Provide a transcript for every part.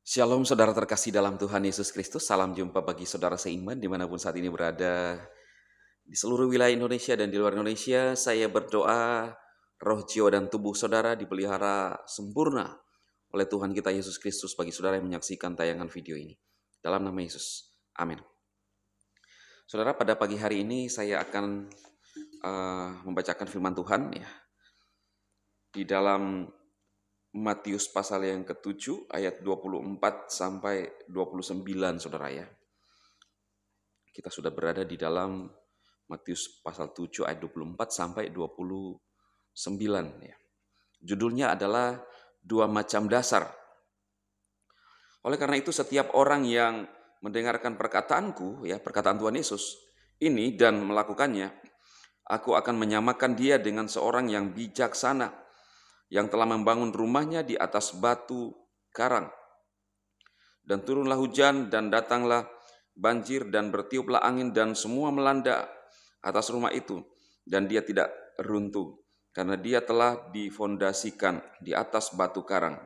Shalom saudara terkasih dalam Tuhan Yesus Kristus, salam jumpa bagi saudara seiman dimanapun saat ini berada di seluruh wilayah Indonesia dan di luar Indonesia. Saya berdoa roh, jiwa, dan tubuh saudara dipelihara sempurna oleh Tuhan kita Yesus Kristus bagi saudara yang menyaksikan tayangan video ini. Dalam nama Yesus, amin. Saudara, pada pagi hari ini saya akan membacakan firman Tuhan ya, di dalam Matius pasal yang ke-7 ayat 24 sampai 29 saudara ya. Kita sudah berada di dalam Matius pasal 7 ayat 24 sampai 29 ya. Judulnya adalah dua macam dasar. Oleh karena itu setiap orang yang mendengarkan perkataanku ya, perkataan Tuhan Yesus ini dan melakukannya, aku akan menyamakan dia dengan seorang yang bijaksana yang telah membangun rumahnya di atas batu karang. Dan turunlah hujan dan datanglah banjir dan bertiuplah angin dan semua melanda atas rumah itu. Dan dia tidak runtuh karena dia telah difondasikan di atas batu karang.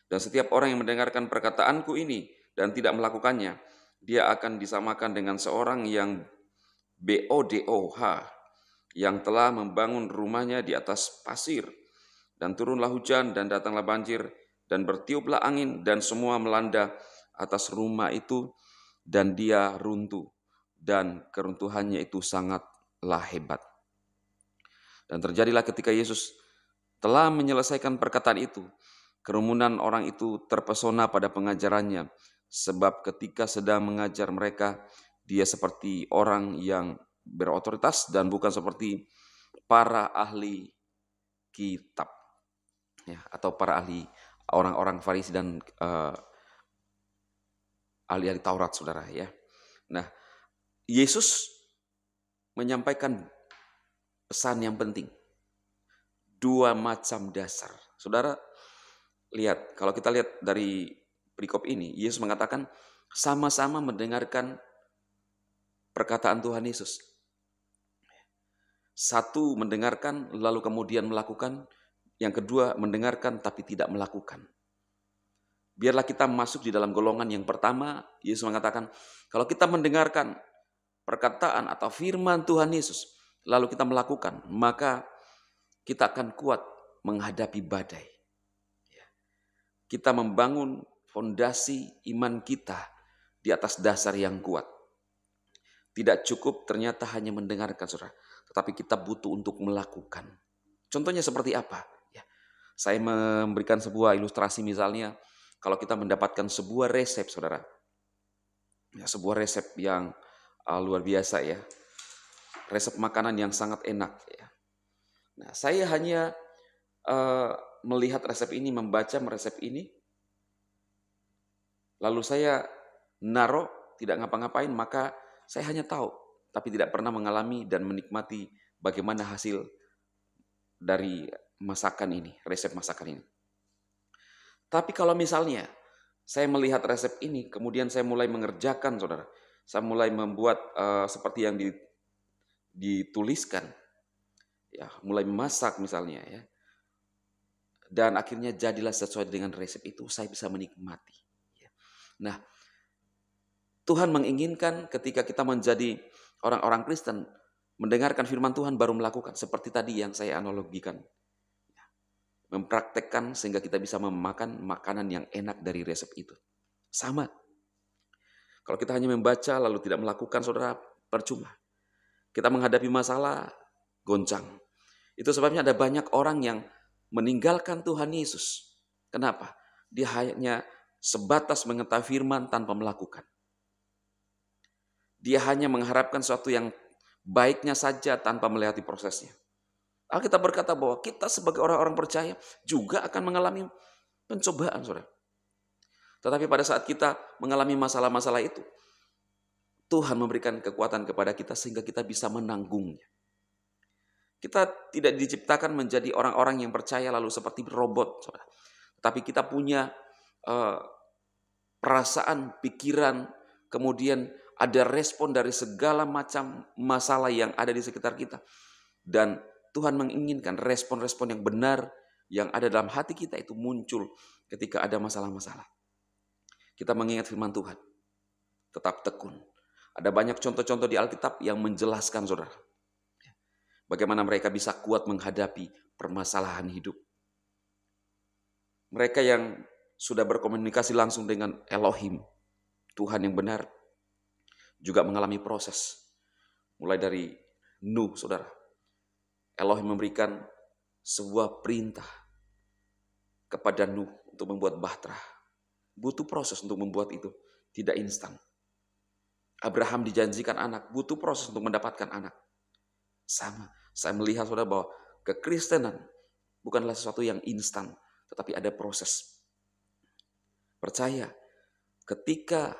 Dan setiap orang yang mendengarkan perkataanku ini dan tidak melakukannya, dia akan disamakan dengan seorang yang BODOH, yang telah membangun rumahnya di atas pasir. Dan turunlah hujan dan datanglah banjir dan bertiuplah angin dan semua melanda atas rumah itu dan dia runtuh dan keruntuhannya itu sangatlah hebat. Dan terjadilah ketika Yesus telah menyelesaikan perkataan itu, kerumunan orang itu terpesona pada pengajarannya, sebab ketika sedang mengajar mereka, dia seperti orang yang berotoritas dan bukan seperti para ahli kitab. Ya, atau para ahli, orang-orang Farisi dan ahli-ahli Taurat, saudara ya. Nah, Yesus menyampaikan pesan yang penting. Dua macam dasar. Saudara, lihat, kalau kita lihat dari perikop ini, Yesus mengatakan sama-sama mendengarkan perkataan Tuhan Yesus. Satu mendengarkan lalu kemudian melakukan, yang kedua mendengarkan tapi tidak melakukan. Biarlah kita masuk di dalam golongan yang pertama. Yesus mengatakan, kalau kita mendengarkan perkataan atau firman Tuhan Yesus, lalu kita melakukan, maka kita akan kuat menghadapi badai. Kita membangun fondasi iman kita di atas dasar yang kuat. Tidak cukup ternyata hanya mendengarkan, saudara, tetapi kita butuh untuk melakukan. Contohnya seperti apa? Saya memberikan sebuah ilustrasi, misalnya kalau kita mendapatkan sebuah resep, saudara, ya, sebuah resep yang luar biasa ya, resep makanan yang sangat enak ya. Nah, saya hanya melihat resep ini, membaca resep ini, lalu saya naruh, tidak ngapa-ngapain, maka saya hanya tahu, tapi tidak pernah mengalami dan menikmati bagaimana hasil dari masakan ini, resep masakan ini. Tapi kalau misalnya saya melihat resep ini, kemudian saya mulai mengerjakan, saudara, saya mulai membuat seperti yang dituliskan, ya, mulai memasak misalnya, ya, dan akhirnya jadilah sesuai dengan resep itu, saya bisa menikmati. Nah, Tuhan menginginkan ketika kita menjadi orang-orang Kristen, mendengarkan firman Tuhan baru melakukan, seperti tadi yang saya analogikan. Mempraktekkan sehingga kita bisa memakan makanan yang enak dari resep itu. Sama. Kalau kita hanya membaca lalu tidak melakukan, saudara, percuma. Kita menghadapi masalah, goncang. Itu sebabnya ada banyak orang yang meninggalkan Tuhan Yesus. Kenapa? Dia hanya sebatas mengetahui firman tanpa melakukan. Dia hanya mengharapkan sesuatu yang baiknya saja tanpa melewati prosesnya. Alkitab berkata bahwa kita sebagai orang-orang percaya juga akan mengalami pencobaan, saudara. Tetapi pada saat kita mengalami masalah-masalah itu, Tuhan memberikan kekuatan kepada kita sehingga kita bisa menanggungnya. Kita tidak diciptakan menjadi orang-orang yang percaya lalu seperti robot, saudara. Tetapi kita punya perasaan, pikiran, kemudian ada respon dari segala macam masalah yang ada di sekitar kita. Dan Tuhan menginginkan respon-respon yang benar yang ada dalam hati kita itu muncul ketika ada masalah-masalah. kita mengingat firman Tuhan. Tetap tekun. Ada banyak contoh-contoh di Alkitab yang menjelaskan saudara. Bagaimana mereka bisa kuat menghadapi permasalahan hidup. Mereka yang sudah berkomunikasi langsung dengan Elohim, Tuhan yang benar, juga mengalami proses. Mulai dari Nuh, saudara. Elohim memberikan sebuah perintah kepada Nuh untuk membuat bahtera. Butuh proses untuk membuat itu, tidak instan. Abraham dijanjikan anak, butuh proses untuk mendapatkan anak. Sama, saya melihat saudara bahwa kekristenan bukanlah sesuatu yang instan, tetapi ada proses. Percaya, ketika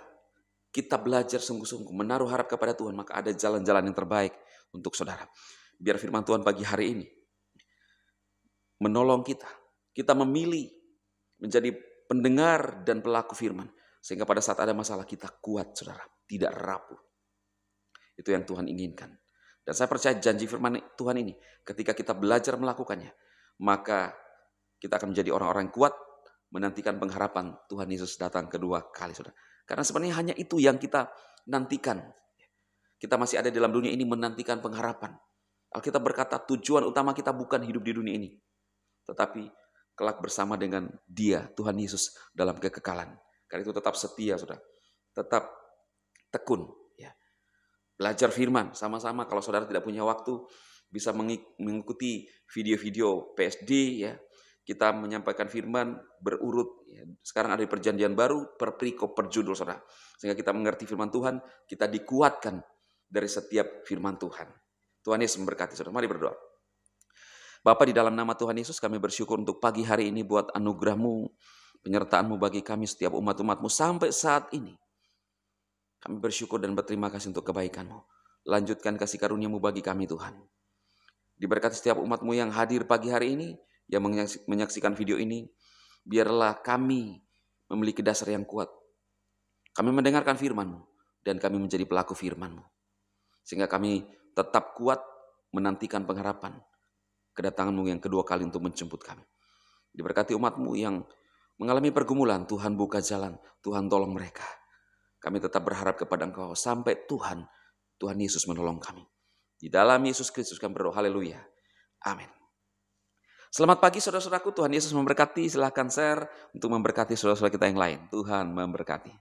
kita belajar sungguh-sungguh, menaruh harap kepada Tuhan, maka ada jalan-jalan yang terbaik untuk saudara. Biar firman Tuhan pagi hari ini menolong kita. Kita memilih menjadi pendengar dan pelaku firman. Sehingga pada saat ada masalah kita kuat, saudara. Tidak rapuh. Itu yang Tuhan inginkan. Dan saya percaya janji firman Tuhan ini, ketika kita belajar melakukannya, maka kita akan menjadi orang-orang yang kuat, menantikan pengharapan Tuhan Yesus datang kedua kali, saudara. Karena sebenarnya hanya itu yang kita nantikan. Kita masih ada dalam dunia ini menantikan pengharapan. Alkitab berkata tujuan utama kita bukan hidup di dunia ini, tetapi kelak bersama dengan Dia, Tuhan Yesus dalam kekekalan. Karena itu tetap setia, saudara. Tetap tekun. Ya. Belajar firman sama-sama. Kalau saudara tidak punya waktu, bisa mengikuti video-video PSD. Ya. Kita menyampaikan firman berurut. Ya. Sekarang ada di perjanjian baru, per perikop, per judul, saudara. Sehingga kita mengerti firman Tuhan, kita dikuatkan dari setiap firman Tuhan. Tuhan Yesus memberkati, saudara. Mari berdoa. Bapa, di dalam nama Tuhan Yesus kami bersyukur untuk pagi hari ini buat anugerah-Mu, penyertaan-Mu bagi kami setiap umat-umat-Mu sampai saat ini. Kami bersyukur dan berterima kasih untuk kebaikan-Mu. Lanjutkan kasih karunia-Mu bagi kami Tuhan. Diberkati setiap umat-Mu yang hadir pagi hari ini, yang menyaksikan video ini, biarlah kami memiliki dasar yang kuat. Kami mendengarkan firman-Mu dan kami menjadi pelaku firman-Mu. Sehingga kami tetap kuat menantikan pengharapan kedatangan-Mu yang kedua kali untuk menjemput kami. Diberkati umat-Mu yang mengalami pergumulan, Tuhan buka jalan, Tuhan tolong mereka. Kami tetap berharap kepada Engkau sampai Tuhan Yesus menolong kami. Di dalam Yesus Kristus kami berdoa, haleluya. Amin. Selamat pagi saudara-saudaraku, Tuhan Yesus memberkati. Silahkan share untuk memberkati saudara-saudara kita yang lain. Tuhan memberkati.